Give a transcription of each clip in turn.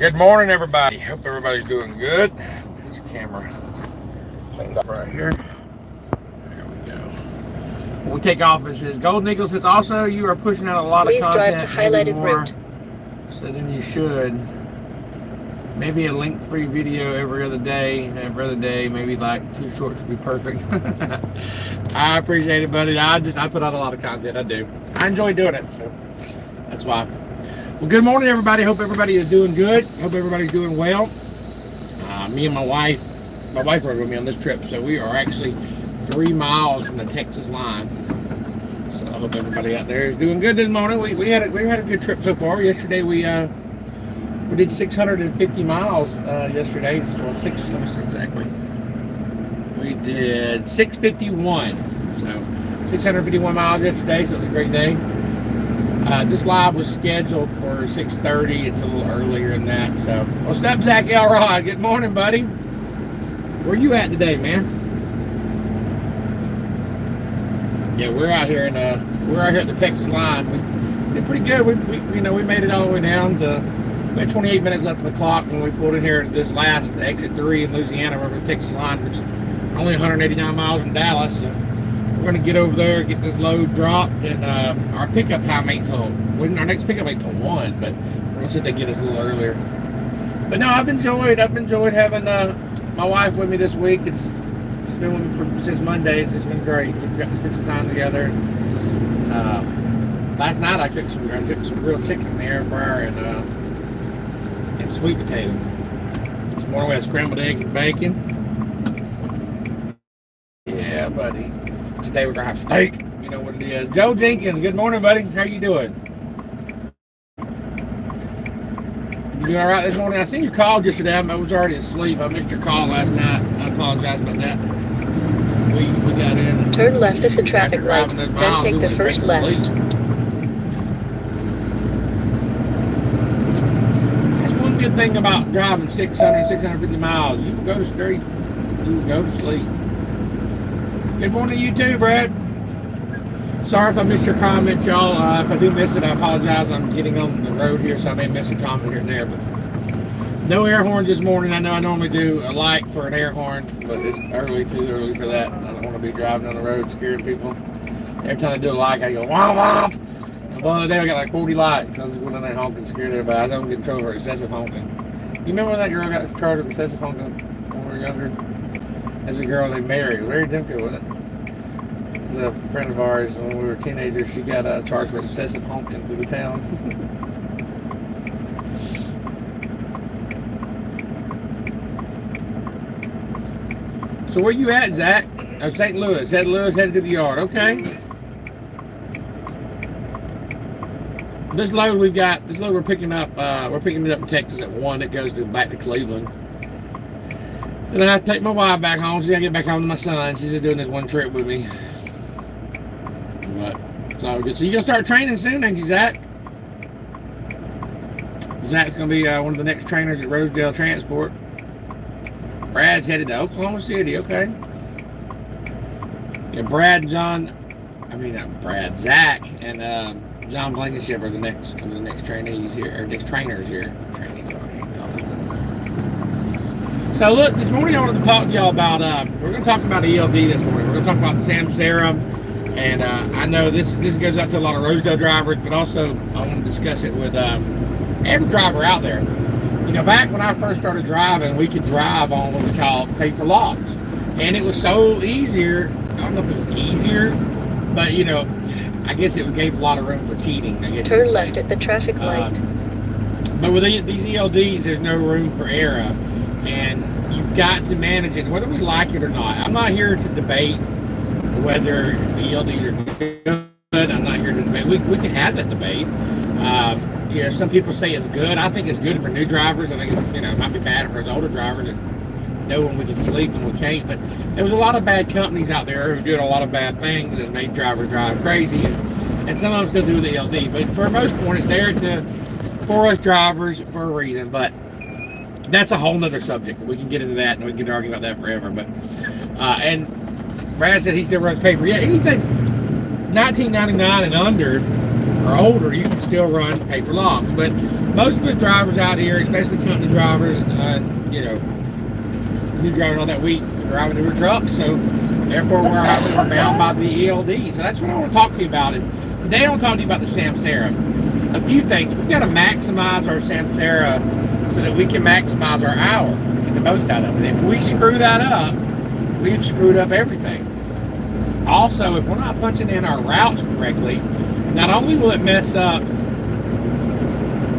Good morning, everybody. Hope everybody's doing good. This camera cleaned up right here. There we go. When we take off, it says Golden Eagle says also you are pushing out a lot of content. Please drive to highlighted route. So then you should. Maybe a length-free video every other day. Maybe like 2 shorts would be perfect. I appreciate it, buddy. I put out a lot of content. I do. I enjoy doing it, so that's why. Well, good morning, everybody. Hope everybody is doing good. Hope everybody's doing well. Me and my wife rode with me on this trip, so we are actually 3 miles from the Texas line. So I hope everybody out there is doing good this morning. We had a good trip so far. Yesterday we did 650 miles yesterday. Well, let me see exactly. We did 651. So 651 miles yesterday. So it was a great day. This live was scheduled for 6:30. It's a little earlier than that. So, what's up, Zach Elrod? Good morning, buddy. Where you at today, man? Yeah, we're out here at the Texas line. We did pretty good. We made it all the way down to. We had 28 minutes left on the clock when we pulled in here at this last exit 3 in Louisiana over the Texas line, which is only 189 miles from Dallas. So we're going to get over there, get this load dropped, and our pickup time ain't till, our next pickup ain't till 1, but we're going to see if they get us a little earlier. But no, I've enjoyed having my wife with me this week. She's been with me since Mondays. It's been great. We've got to spend some time together. Last night I cooked some grilled chicken in the air fryer and sweet potato. This morning we had scrambled eggs and bacon. Yeah, buddy. Today we're gonna have steak. You know what it is. Joe Jenkins, good morning, buddy. How you doing? You doing all right this morning? I seen you called yesterday. I was already asleep. I missed your call last night. I apologize about that. We got in. Turn left at the traffic light, then take the first left. That's one good thing about driving 650 miles. You can go to street. You can go to sleep. Good morning to you too, Brad. Sorry if I missed your comment, y'all. If I do miss it, I apologize. I'm getting on the road here, so I may miss a comment here and there. But no air horns this morning. I know I normally do a light for an air horn, but it's too early for that. I don't want to be driving on the road scaring people. Every time I do a light, I go, womp womp. And the other day I got like 40 lights. I was just going in there honking, scared everybody. I don't get in trouble for excessive honking. You remember when that girl got charged with excessive honking when we were younger? As a girl they married. Larry Demko, wasn't it? It was a friend of ours when we were teenagers. She got charged for excessive honking through the town. So where you at, Zach? Oh, St. Louis. Headed to the yard. Okay. This load we're picking up. We're picking it up in Texas at 1. It goes back to Cleveland. Then I have to take my wife back home. See, I get back home to my son. She's just doing this one trip with me. But it's all good. So you gonna start training soon, ain't you, Zach? Zach's gonna be one of the next trainers at Rosedale Transport. Brad's headed to Oklahoma City. Okay. Yeah, Zach and John Blankenship are the next trainees here, or next trainers here. So look, this morning I wanted to talk to y'all about, we're going to talk about ELD this morning. We're going to talk about SamSara, and I know this goes out to a lot of Rosedale drivers, but also I want to discuss it with every driver out there. You know, back when I first started driving, we could drive on what we call paper logs, and it was so easier. I don't know if it was easier, but you know, I guess it gave a lot of room for cheating. I guess turn left at the traffic light. But with these ELDs, there's no room for error. And you've got to manage it, whether we like it or not. I'm not here to debate whether the ELDs are good. I'm not here to debate. We can have that debate. You know, some people say it's good. I think it's good for new drivers. I think it's, it might be bad for us older drivers that know when we can sleep and we can't. But there was a lot of bad companies out there who did a lot of bad things that made drivers drive crazy, and some of them still do the ELD. But for the most part, it's there for us drivers for a reason. But that's a whole nother subject. We can get into that and we can argue about that forever. But and Brad said he still runs paper. Yeah, anything 1999 and under or older, you can still run paper logs. But most of us drivers out here, especially company drivers, you know, new drivers and all that, we're driving newer trucks, so therefore we're bound by the ELD. So that's what I want to talk to you about. Is today I want to talk to you about the SamSara. A few things. We've got to maximize our SamSara so that we can maximize our hour, get the most out of it. If we screw that up, we've screwed up everything. Also, if we're not punching in our routes correctly, not only will it mess up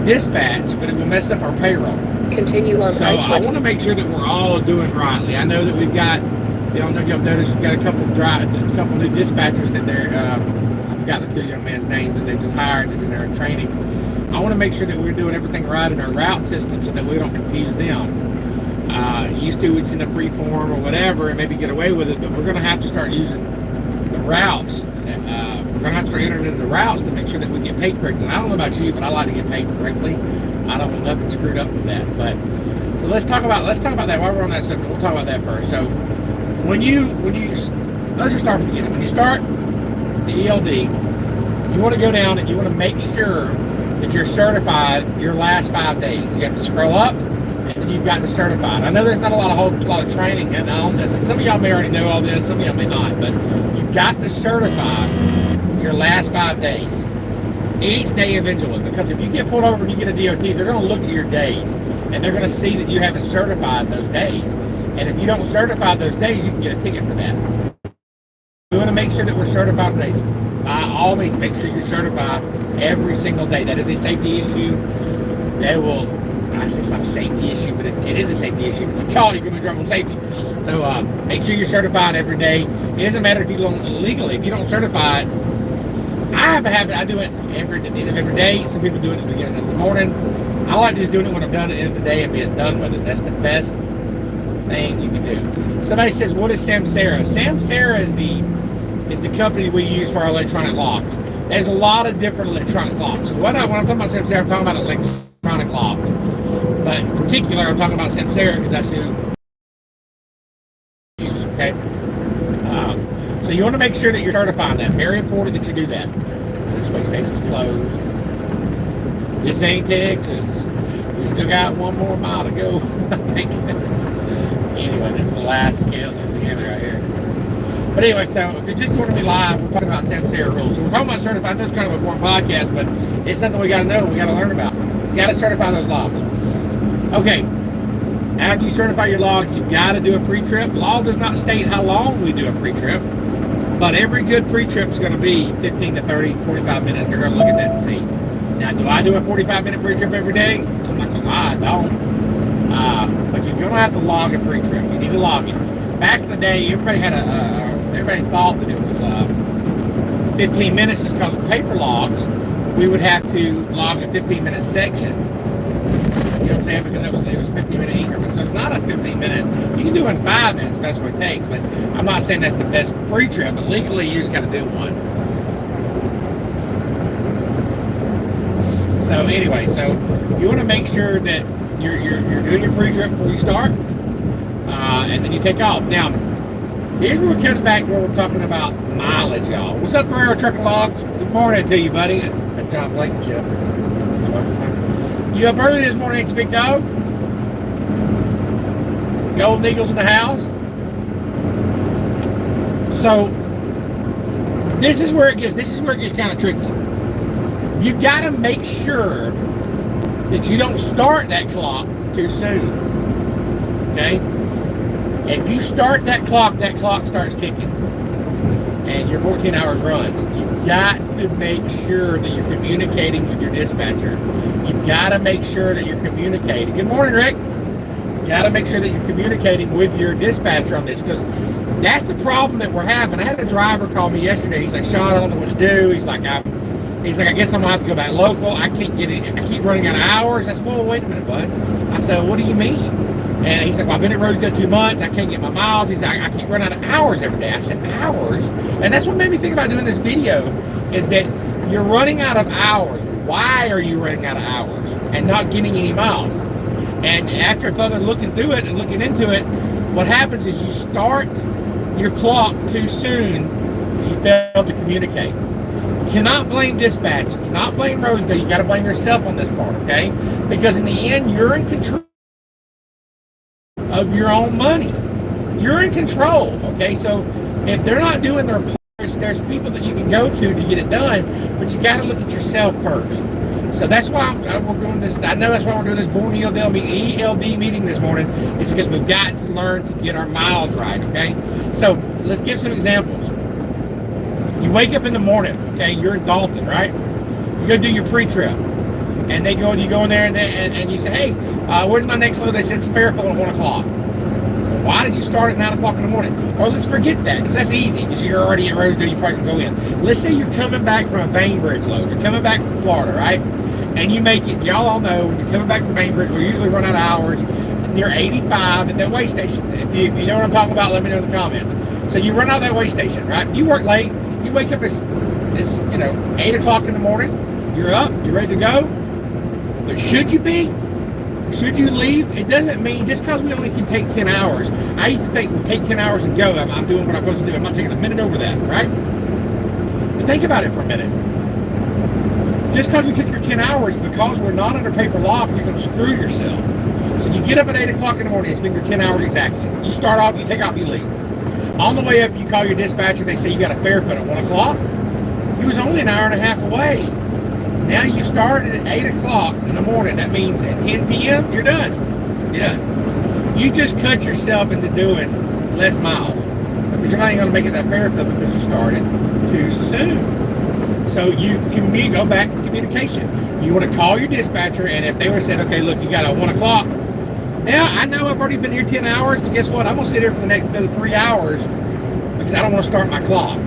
dispatch, but it will mess up our payroll. Continue on So I-20. I want to make sure that we're all doing rightly. I know that we've got, I don't know if y'all noticed, we've got a couple new dispatchers that they're, I forgot the two young man's names, and they just hired as in their training. I want to make sure that we're doing everything right in our route system so that we don't confuse them. Used to it's in a free form or whatever and maybe get away with it, but we're going to have to start using the routes. We're going to have to start entering into the routes to make sure that we get paid correctly. I don't know about you, but I like to get paid correctly. I don't want nothing screwed up with that. But so let's talk about that while we're on that subject. We'll talk about that first. So let's just start from the beginning. When you start the ELD, you want to go down and you want to make sure that you're certified your last 5 days. You have to scroll up and then you've got to certified. I know there's not a lot of training on this, and some of y'all may already know all this, some of y'all may not, but you've got to certify your last 5 days. Each day individually, because if you get pulled over and you get a DOT, they're going to look at your days and they're going to see that you haven't certified those days. And if you don't certify those days, you can get a ticket for that. We want to make sure that we're certified days. By all means, make sure you're certified every single day. That is a safety issue. I say it's not a safety issue, but it is a safety issue. If you call it, you're going to be in trouble with safety. So make sure you're certified every day. It doesn't matter if you don't legally. If you don't certify it, I have a habit. I do it at the end of every day. Some people do it at the beginning of the morning. I like just doing it when I'm done at the end of the day and being done with it. That's the best thing you can do. Somebody says, "What is SamSara?" SamSara is the company we use for our electronic locks. There's a lot of different electronic locks. So when I'm talking about SamSara, I'm talking about electronic locks. But in particular, I'm talking about SamSara because that's who I use. Okay. So you want to make sure that you're certifying that. Very important that you do that. This way station's closed. This ain't Texas. We still got one more mile to go, I think. Anyway, this is the last scale at the end right here. But anyway, so if you're just joining me live, we're talking about SamSara rules. So we're talking about certifying. This is kind of a boring podcast, but it's something we got to know. We got to learn about. You got to certify those logs. Okay. After you certify your log, you've got to do a pre-trip. Law does not state how long we do a pre-trip. But every good pre-trip is going to be 15 to 30, 45 minutes. They're going to look at that and see. Now, do I do a 45-minute pre-trip every day? I'm not going to lie, I don't. But you're going to have to log a pre-trip. You need to log it. Back in the day, everybody thought that it was 15 minutes just because of paper logs. We would have to log a 15-minute section. You know what I'm saying? Because it was 15-minute increments. So it's not a 15-minute. You can do it in 5 minutes, that's what it takes. But I'm not saying that's the best pre-trip, but legally you just got to do one. So anyway, so you want to make sure that you're doing your pre-trip before you start, and then you take off. Now, here's where it comes back to where we're talking about mileage, y'all. What's up, Ferrero Truck and Logs? Good morning to you, buddy. That's John Blankenship. You up early this morning, big dog? Golden Eagles in the house. So this is where it gets kind of tricky. You've got to make sure that you don't start that clock too soon. Okay? If you start that clock starts kicking. And your 14 hours runs. You've got to make sure that you're communicating with your dispatcher. You've got to make sure that you're communicating. Good morning, Rick. You got to make sure that you're communicating with your dispatcher on this, because that's the problem that we're having. I had a driver call me yesterday. He's like, "Shawn, I don't know what to do." He's like, I guess I'm gonna have to go back local. I can't get it. I keep running out of hours. I said, "Well, wait a minute, bud." I said, "What do you mean?" And he's like, "Well, I've been at Roseville 2 months. I can't get my miles." He's like, "I keep running out of hours every day." I said, "Hours?" And that's what made me think about doing this video, is that you're running out of hours. Why are you running out of hours and not getting any miles? And after further looking through it and looking into it, what happens is you start your clock too soon because you fail to communicate. cannot blame dispatch. You cannot blame Roseville. You got to blame yourself on this part, okay? Because in the end, you're in control of your own money. You're in control, okay? So if they're not doing their parts, there's people that you can go to get it done, but you got to look at yourself first. So that's why we're doing this. I know that's why we're doing this Born ELD meeting this morning. It's because we've got to learn to get our miles right, okay? So let's give some examples. You wake up in the morning, okay? You're in Dalton, right? You go do your pre-trip, and you go in there and you say, hey, where's my next load? They said it's Fairfield at 1 o'clock. Why did you start at 9 o'clock in the morning? Or let's forget that, because that's easy, because you're already at Rosedale, you probably can go in. Let's say you're coming back from a Bainbridge load. You're coming back from Florida, right? And you make it, y'all all know, when you're coming back from Bainbridge, we usually run out of hours near 85 at that way station. If you know what I'm talking about, let me know in the comments. So you run out that way station, right? You work late. You wake up, it's 8 o'clock in the morning. You're up. You're ready to go. But should you be? Should you leave? It doesn't mean just because we only can take 10 hours. I used to take 10 hours and go. I'm doing what I'm supposed to do. I'm not taking a minute over that, right? But think about it for a minute. Just because you took your 10 hours, because we're not under paper law, but you're going to screw yourself. So you get up at 8 o'clock in the morning. It's been your 10 hours exactly. You start off, you take off, you leave. On the way up, you call your dispatcher. They say you got a Fairfield at 1 o'clock. He was only an hour and a half away. Now you started at 8 o'clock in the morning. That means at 10 p.m., you're done. You're done. You just cut yourself into doing less miles because you're not even going to make it that Fairfield because you started too soon. So you go back to communication. You want to call your dispatcher, and if they would have said, okay, look, you got a 1 o'clock. Now, I know I've already been here 10 hours, but guess what? I'm going to sit here for the next 3 hours because I don't want to start my clock.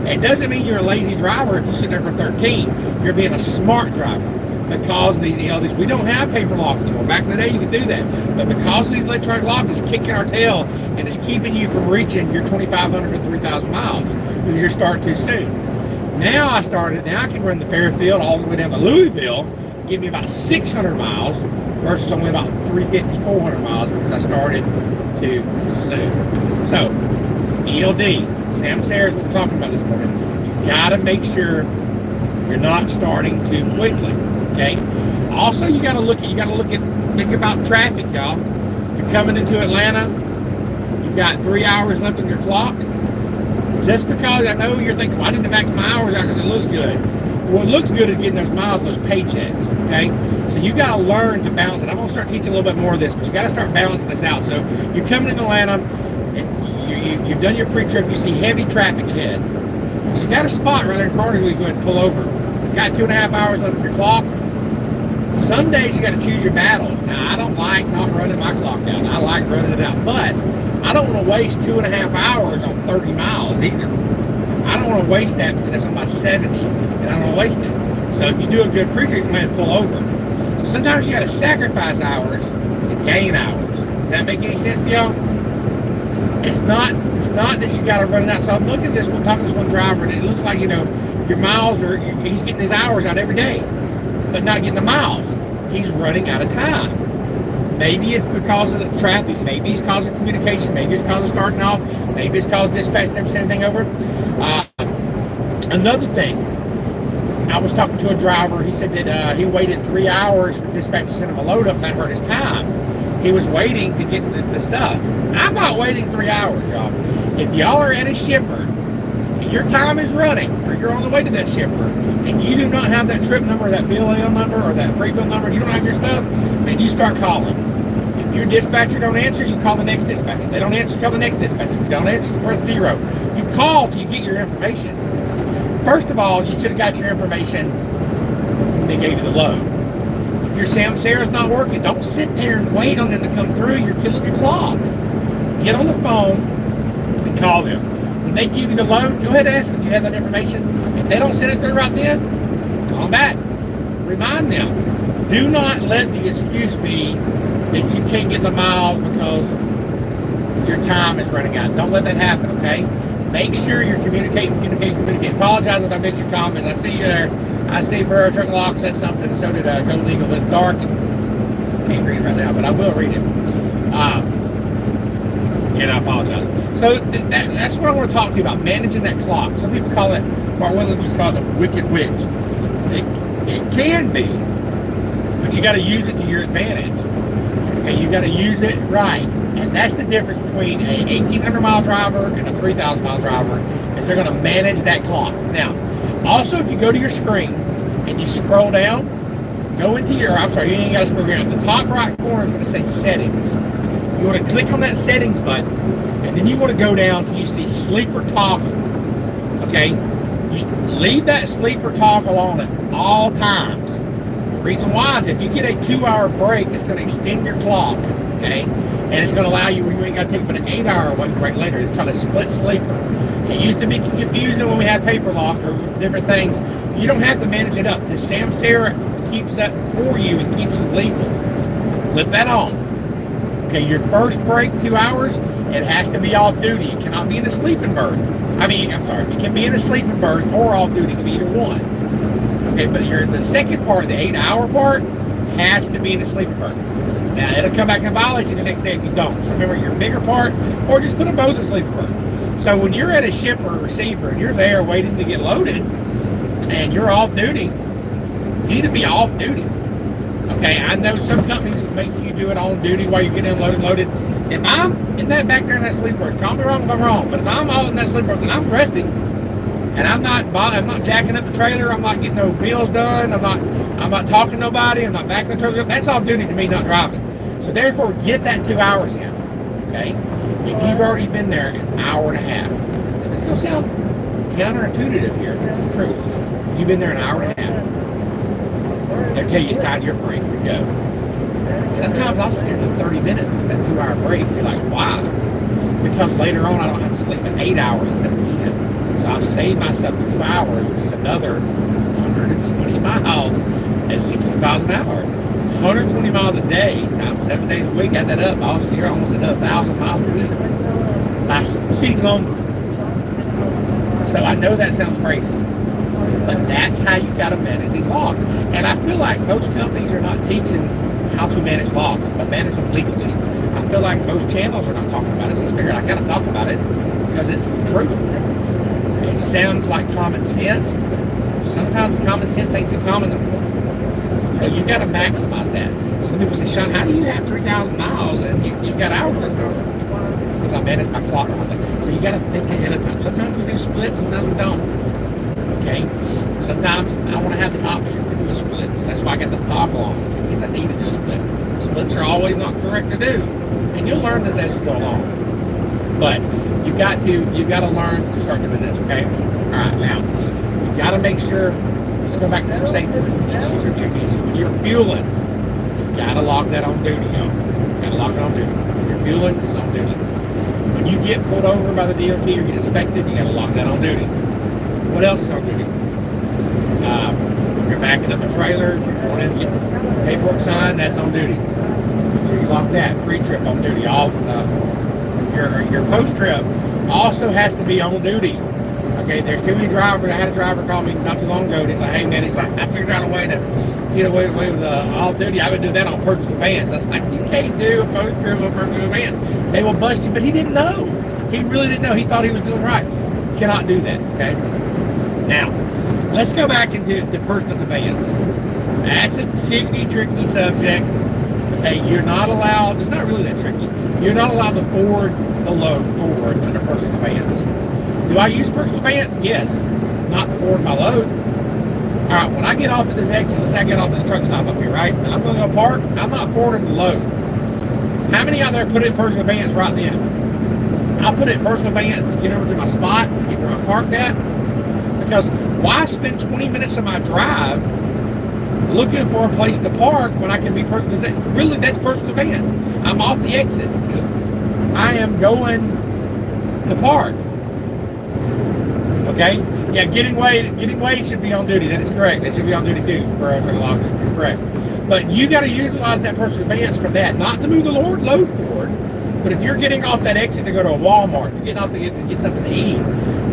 It doesn't mean you're a lazy driver if you sit there for 13. You're being a smart driver because of these ELDs. We don't have paper locks anymore. Back in the day, you could do that. But because of these electronic locks, it's kicking our tail and it's keeping you from reaching your 2,500 to 3,000 miles because you're starting too soon. Now I can run the Fairfield all the way down to Louisville, give me about 600 miles versus only about 350, 400 miles because I started too soon. So, ELD, SamSara is what we're talking about this morning. You've got to make sure you're not starting too quickly, okay? Also, you got to think about traffic, y'all. You're coming into Atlanta. You've got 3 hours left on your clock. Just because I know you're thinking, well, I need to max my hours out because it looks good. What looks good is getting those miles, those paychecks, okay? So you got to learn to balance it. I'm going to start teaching a little bit more of this, but you got to start balancing this out. So you're coming into Atlanta, you've done your pre-trip, you see heavy traffic ahead. So you got a spot right there in Cartersville, you go ahead and pull over. You got 2.5 hours left on your clock. Some days you got to choose your battles. Now, I don't like not running my clock out. I like running it out, but I don't want to waste 2.5 hours on 30 miles either. I don't want to waste that because that's on my 70, and I don't want to waste it. So if you do a good pre-trip, you can go ahead and pull over. So sometimes you got to sacrifice hours to gain hours. Does that make any sense to y'all? It's not that you got to run it out. So I'm looking at this one, talking to this one driver, and it looks like, your miles he's getting his hours out every day, but not getting the miles. He's running out of time. Maybe it's because of the traffic. Maybe it's because of communication. Maybe it's because of starting off. Maybe it's because dispatch never sent anything over. Another thing, I was talking to a driver. He said that he waited 3 hours for dispatch to send him a load up, and that hurt his time. He was waiting to get the stuff. I'm not waiting 3 hours, y'all. If y'all are at a shipper and your time is running, or you're on the way to that shipper, and you do not have that trip number, or that BLL number, or that freight bill number, and you don't have your stuff, then you start calling. If your dispatcher don't answer, you call the next dispatcher. If they don't answer, you call the next dispatcher. If you don't answer, you press 0. You call till you get your information. First of all, you should have got your information when they gave you the load. If your SamSara's not working, don't sit there and wait on them to come through. You're killing your clock. Get on the phone and call them. When they give you the load, go ahead and ask them, do you have that information? If they don't send it through right then, call them back. Remind them. Do not let the excuse be that you can't get the miles because your time is running out. Don't let that happen, okay? Make sure you're communicating. Apologize if I missed your comments. I see you there. I see for Truck Lock said something, and so did Golden Eagle. It's dark and can't read it right now, but I will read it. And I apologize. So that's what I want to talk to you about, managing that clock. Some people call it part. What was called the wicked witch. It can be, but you got to use it to your advantage. Okay, you got to use it right. And that's the difference between a 1,800 mile driver and a 3,000 mile driver, is they're going to manage that clock. Now, also if you go to your screen and you scroll down, go into your, I'm sorry, you ain't got to scroll down. The top right corner is going to say settings. You want to click on that settings button, and then you want to go down till you see sleeper toggle. Okay, you leave that sleeper toggle on at all times. The reason why is if you get a 2-hour break, it's going to extend your clock. Okay, and it's going to allow you, you ain't got to take but an 8-hour break later. It's called a split sleeper. It used to be confusing when we had paper locks or different things. You don't have to manage it up. The SamSara keeps that for you and keeps it legal. Flip that on. Okay, your first break, 2 hours, it has to be off duty. It cannot be in a sleeping berth. It can be in a sleeping berth or off duty. It can be either one. Okay, but the second part, the 8-hour part, has to be in a sleeping berth. Now, it'll come back and violate you the next day if you don't. So remember your bigger part, or just put them both in sleeping berth. So when you're at a ship or a receiver and you're there waiting to get loaded and you're off duty, you need to be off duty. Okay, I know some companies make you do it on duty while you're getting unloaded and loaded. If I'm in that back there in that sleep berth, call me wrong if I'm wrong, but if I'm all in that sleep berth and I'm resting and I'm not jacking up the trailer, I'm not getting no bills done, I'm not talking to nobody, I'm not backing the trailer up, that's off duty to me, not driving. So therefore, get that 2 hours in. Okay? If you've already been there an hour and a half, it's going to sound counterintuitive here, but it's the truth. You've been there an hour and a half. They'll tell you it's time, you're free, you go. Sometimes I'll sit there for 30 minutes with that 2-hour break. You're like, why? Because later on I don't have to sleep at 8 hours instead of 10. So I've saved myself 2 hours, which is another 120 miles at 60 miles an hour. 120 miles a day times 7 days a week, add that up, you're almost another 1,000 miles a week by sitting longer. So I know that sounds crazy, but that's how you got to manage these logs. And I feel like most companies are not teaching how to manage logs, but manage them legally. I feel like most channels are not talking about it, so I figured I gotta talk about it because it's the truth. It sounds like common sense, but sometimes common sense ain't too common anymore. So you gotta maximize that. Some people say, Shawn, how do you have 3,000 miles and you've got hours left over? Because I manage my clock around it. So you gotta think ahead of time. Sometimes we do splits, sometimes we don't. Okay? Sometimes I want to have the option to do a split. So that's why I got the toggle on. It means I need to do a split. Splits are always not correct to do. And you'll learn this as you go along. But you've got to learn to start doing this, okay? Alright, now you've got to make sure, let's go back to some safety issues or duties. When you're fueling, you've got to lock that on duty, y'all. You've got to lock it on duty. When you're fueling, it's on duty. When you get pulled over by the DOT or get inspected, you got to lock that on duty. What else is on duty? You're backing up a trailer, you're going in to get paperwork signed, that's on duty. Make sure you lock that. Pre-trip on duty. Your post-trip also has to be on duty. Okay, there's too many drivers. I had a driver call me not too long ago. He's like, hey man, he's like, I figured out a way to get away with off duty. I would do that on personal conveyance. I was like, you can't do a post-trip on personal conveyance. They will bust you, but he didn't know. He really didn't know. He thought he was doing right. You cannot do that, okay? Now, let's go back into personal conveyance. That's a tricky subject. Okay, you're not allowed, it's not really that tricky. You're not allowed to forward the load forward under personal conveyance. Do I use personal conveyance? Yes. Not to forward my load. All right, when I get off at this exit, let's say I get off this truck stop up here, right? And I'm going to go park, I'm not forwarding the load. How many out there put it in personal conveyance right then? I'll put it in personal conveyance to get over to my spot, get where I'm parked at. Because why spend 20 minutes of my drive looking for a place to park when I can be perfect? Because that's personal conveyance. I'm off the exit. I am going to park. Okay? Yeah, getting way should be on duty. That is correct. That should be on duty too for the loggers. You're correct. But you got to utilize that personal conveyance for that, not to move the load forward. But if you're getting off that exit to go to a Walmart, you're getting off to get something to eat,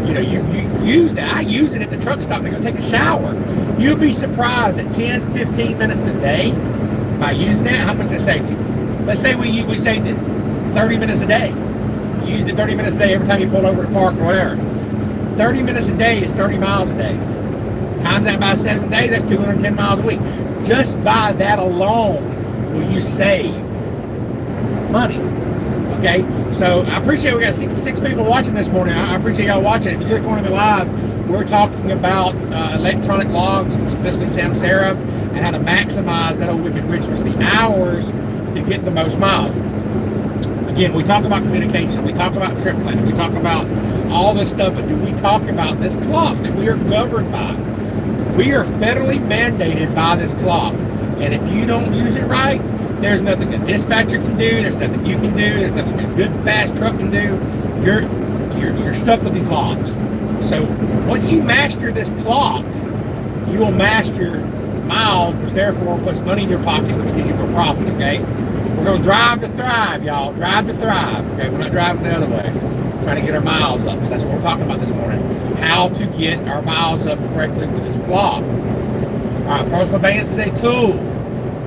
you know, you use that. I use it at the truck stop to go take a shower. You'll be surprised at 10, 15 minutes a day by using that, how much that saves you. Let's say we saved it 30 minutes a day. You used it 30 minutes a day every time you pulled over to park or whatever. 30 minutes a day is 30 miles a day. Times that by 7 days, that's 210 miles a week. Just by that alone will you save money. Okay, so I appreciate we got 66 people watching this morning. I appreciate y'all watching. If you just want to be live, we're talking about electronic logs, especially SamSara, and how to maximize that old wicked rich, the hours to get the most miles. Again, we talk about communication, we talk about trip planning, we talk about all this stuff, but do we talk about this clock that we are governed by? We are federally mandated by this clock, and if you don't use it right, there's nothing the dispatcher can do, there's nothing you can do, there's nothing a good fast truck can do. You're stuck with these logs. So once you master this clock, you will master miles, which therefore puts money in your pocket, which gives you more profit. Okay, we're going to drive to thrive, y'all. Drive to thrive. Okay, we're not driving the other way. We're trying to get our miles up. So that's what we're talking about this morning. How to get our miles up correctly with this clock. All right, personal advance is a tool.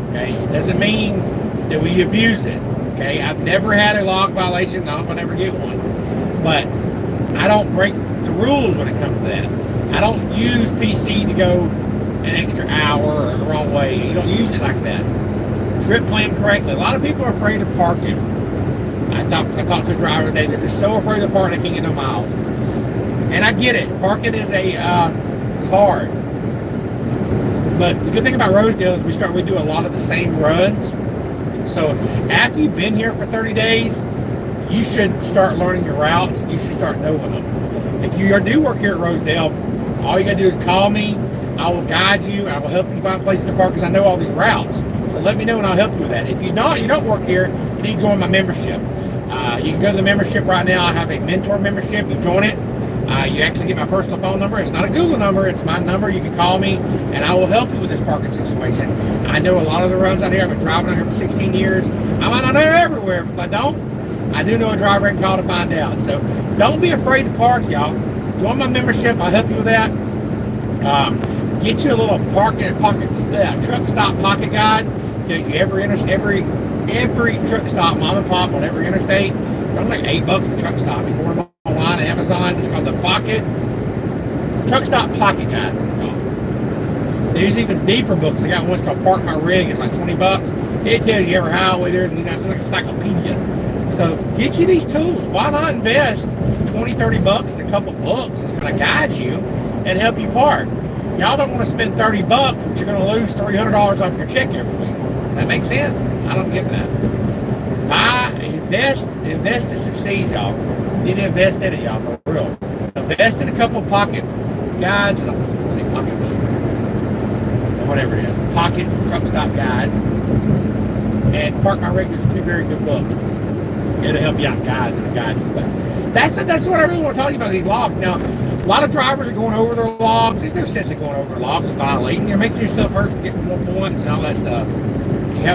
Okay, it doesn't mean that we abuse it. Okay, I've never had a log violation. I hope I never get one. But I don't break the rules when it comes to that. I don't use PC to go an extra hour or the wrong way. You don't use it like that. Trip plan correctly. A lot of people are afraid of parking. I talked to a driver today. They're just so afraid of parking they can't get no miles. And I get it. Parking is it's hard. But the good thing about Rosedale is we do a lot of the same runs. So after you've been here for 30 days, you should start learning your routes. You should start knowing them. If you do work here at Rosedale, all you got to do is call me. I will guide you. I will help you find places to park because I know all these routes. So let me know and I'll help you with that. If you don't work here, you need to join my membership. You can go to the membership right now. I have a mentor membership. You join it. You actually get my personal phone number. It's not a Google number. It's my number. You can call me, and I will help you with this parking situation. I know a lot of the runs out here. I've been driving out here for 16 years. I might not know everywhere, but if I don't, I do know a driver I can call to find out. So don't be afraid to park, y'all. Join my membership. I'll help you with that. Get you a little truck stop pocket guide. Tells you every truck stop, mom and pop on every interstate. It's only like $8 the truck stop. You can order them online at Amazon. It's called the Truck Stop Pocket Guide. It's called. There's even deeper books. I got one called Park My Rig. It's like $20. It tells you every highway there is. It's like a encyclopedia. So get you these tools. Why not invest $20-30 in a couple books that's going to guide you and help you park? Y'all don't want to spend $30, but you're going to lose $300 off your check every week. That makes sense? I don't get that. Invest to succeed, y'all. You need to invest in it, y'all, for real. Invest in a couple pocket guides. I don't say pocket, but whatever it is. Pocket truck stop guide. And Park My Rig is 2 very good books. It'll help you out, guides and stuff. That's what I really want to talk to you about, these logs. Now, a lot of drivers are going over their logs. There's no sense in going over logs and violating. You're making yourself hurt, getting more points and all that stuff.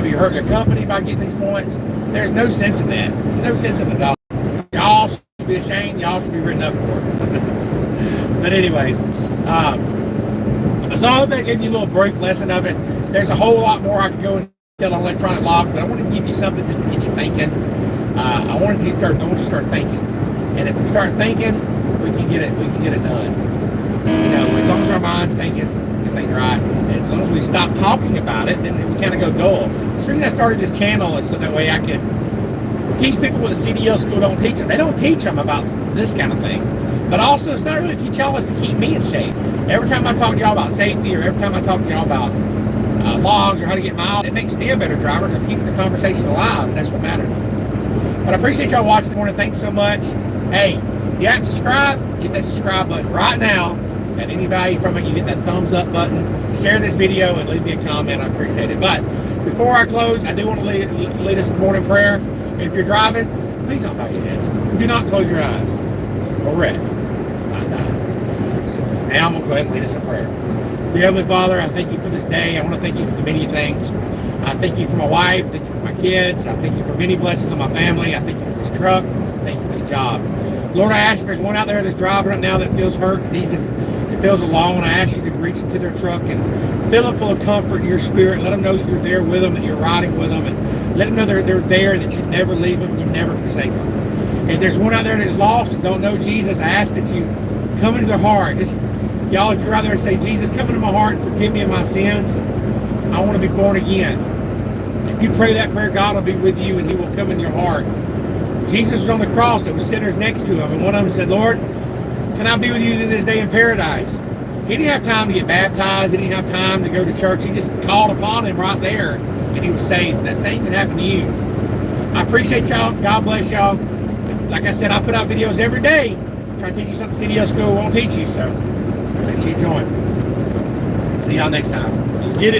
You hurt your company by getting these points. There's no sense in that. No sense in it at all. Y'all should be ashamed. Y'all should be written up for it. But anyways, so I hope I gave you a little brief lesson of it. There's a whole lot more I could go and tell on electronic logs, but I want to give you something just to get you thinking. I want you to start thinking. And if we start thinking, we can get it done. You know, as long as our mind's thinking, we can think right. And as long as we stop talking about it, then we kind of go dull. The reason I started this channel is so that way I can teach people what the CDL school don't teach them. They don't teach them about this kind of thing. But also, it's not really to teach y'all, it's to keep me in shape. Every time I talk to y'all about safety, or every time I talk to y'all about logs or how to get miles, it makes me a better driver, so keeping the conversation alive, and that's what matters. But I appreciate y'all watching this morning. Thanks so much. Hey, if you haven't subscribed, hit that subscribe button right now. Got any value from it, you hit that thumbs up button. Share this video and leave me a comment. I appreciate it. But before I close, I do want to lead us in morning prayer. If you're driving, please don't bow your heads. Do not close your eyes. Or wreck. Not die. So for now, I'm going to go ahead and lead us in prayer. Dear Heavenly Father, I thank you for this day. I want to thank you for the many things. I thank you for my wife. Thank you for my kids. I thank you for many blessings on my family. I thank you for this truck. Thank you for this job. Lord, I ask if there's one out there that's driving right now that feels hurt, that feels alone. I ask you to reach into their truck and fill them full of comfort in your spirit. Let them know that you're there with them, that you're riding with them, and let them know they're there, that you never leave them, you never forsake them. If there's one out there that's lost and don't know Jesus, I ask that you come into their heart. Just, y'all, if you're out there and say, Jesus, come into my heart and forgive me of my sins. I want to be born again. If you pray that prayer, God will be with you and he will come in your heart. Jesus was on the cross. There were sinners next to him. And one of them said, Lord, can I be with you in this day in paradise? He didn't have time to get baptized. He didn't have time to go to church. He just called upon him right there and he was saved. That same can happen to you. I appreciate y'all. God bless y'all. Like I said, I put out videos every day. Try to teach you something CDL school won't teach you. So make sure you join. See y'all next time. Let's get it.